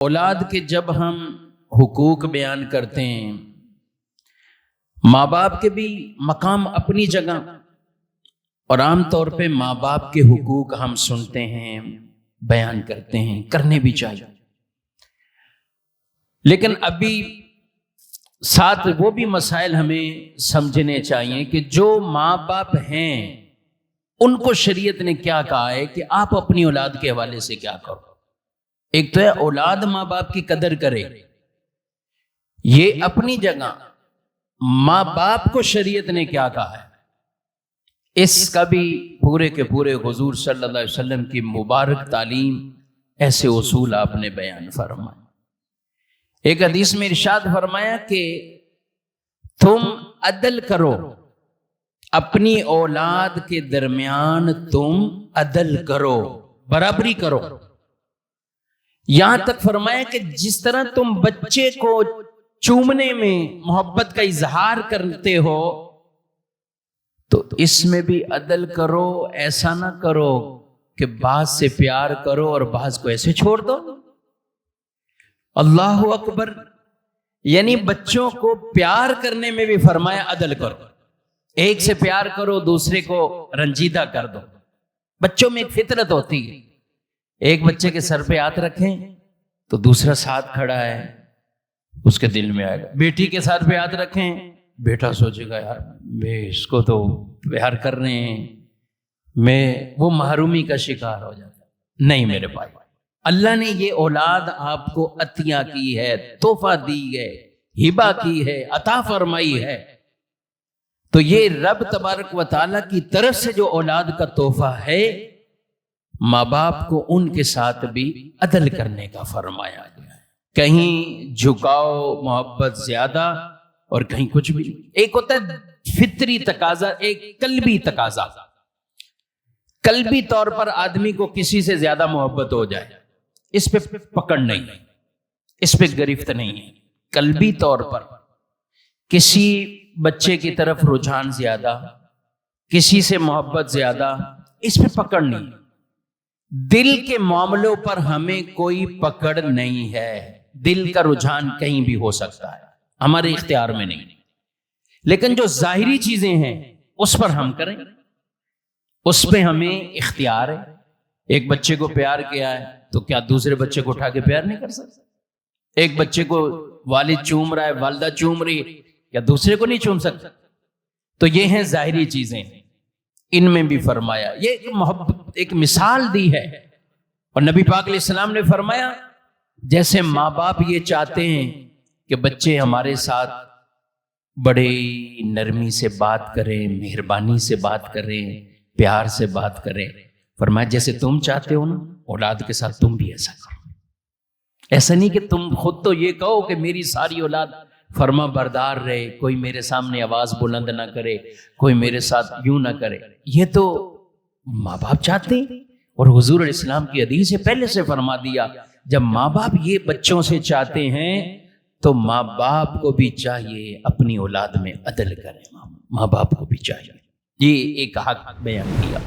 اولاد کے جب ہم حقوق بیان کرتے ہیں، ماں باپ کے بھی مقام اپنی جگہ، اور عام طور پہ ماں باپ کے حقوق ہم سنتے ہیں، بیان کرتے ہیں، کرنے بھی چاہیے، لیکن ابھی ساتھ وہ بھی مسائل ہمیں سمجھنے چاہیے کہ جو ماں باپ ہیں ان کو شریعت نے کیا کہا ہے کہ آپ اپنی اولاد کے حوالے سے کیا کرو۔ ایک تو ہے اولاد ماں باپ کی قدر کرے، یہ اپنی جگہ، ماں باپ کو شریعت نے کیا کہا ہے اس کا بھی پورے کے پورے حضور صلی اللہ علیہ وسلم کی مبارک تعلیم، ایسے اصول آپ نے بیان فرمائے۔ ایک حدیث میں ارشاد فرمایا کہ تم عدل کرو، اپنی اولاد کے درمیان تم عدل کرو، برابری کرو۔ یہاں تک فرمایا کہ جس طرح تم بچے کو چومنے میں محبت کا اظہار کرتے ہو تو اس میں بھی عدل کرو، ایسا نہ کرو کہ بعض سے پیار کرو اور بعض کو ایسے چھوڑ دو۔ اللہ اکبر، یعنی بچوں کو پیار کرنے میں بھی فرمایا عدل کرو، ایک سے پیار کرو دوسرے کو رنجیدہ کر دو۔ بچوں میں ایک فطرت ہوتی ہے، ایک بچے کے سر پہ ہاتھ رکھیں تو دوسرا ساتھ کھڑا ہے، اس کے دل میں آئے گا۔ بیٹی کے ساتھ پہ ہاتھ رکھیں، بیٹا سوچے گا یار میں اس کو تو پیار کر رہے ہیں، میں وہ محرومی کا شکار ہو جاتا۔ نہیں میرے بھائی، اللہ نے یہ اولاد آپ کو عطیہ کی ہے، تحفہ دی ہے، ہبہ کی ہے، عطا فرمائی ہے، تو یہ رب تبارک و تعالیٰ کی طرف سے جو اولاد کا تحفہ ہے، ماں باپ کو ان کے ساتھ بھی عدل کرنے کا فرمایا گیا ہے۔ کہیں جھکاؤ محبت زیادہ اور کہیں کچھ بھی۔ ایک ہوتا ہے فطری تقاضا، ایک قلبی تقاضا۔ قلبی طور پر آدمی کو کسی سے زیادہ محبت ہو جائے، اس پہ پکڑ نہیں ہے، اس پہ گرفت نہیں ہے۔ قلبی طور پر کسی بچے کی طرف رجحان زیادہ، کسی سے محبت زیادہ، اس پہ پکڑ نہیں۔ دل کے معاملوں پر ہمیں کوئی پکڑ نہیں ہے، دل کا رجحان کہیں بھی ہو سکتا ہے، ہمارے اختیار میں نہیں، لیکن جو ظاہری چیزیں ہیں اس پر ہم کریں، اس پہ ہمیں اختیار ہے۔ ایک بچے کو پیار کیا ہے تو کیا دوسرے بچے کو اٹھا کے پیار نہیں کر سکتا؟ ایک بچے کو والد چوم رہا ہے، والدہ چوم رہی ہے، کیا دوسرے کو نہیں چوم سکتا؟ تو یہ ہیں ظاہری چیزیں، ان میں بھی فرمایا، یہ ایک محبت، ایک مثال دی ہے۔ اور نبی پاک علیہ السلام نے فرمایا جیسے ماں باپ یہ چاہتے ہیں کہ بچے ہمارے ساتھ بڑے نرمی سے بات کریں، مہربانی سے بات کریں، پیار سے بات کریں، فرمایا جیسے تم چاہتے ہو نا اولاد کے ساتھ تم بھی ایسا کرو۔ ایسا نہیں کہ تم خود تو یہ کہو کہ میری ساری اولاد فرما بردار رہے، کوئی میرے سامنے آواز بلند نہ کرے، کوئی میرے ساتھ یوں نہ کرے۔ یہ تو ماں باپ چاہتے ہیں، اور حضور علیہ السلام کی حدیث سے پہلے سے فرما دیا جب ماں باپ یہ بچوں سے چاہتے ہیں تو ماں باپ کو بھی چاہیے اپنی اولاد میں عدل کریں، ماں باپ کو بھی چاہیے۔ یہ ایک حق بیان کیا۔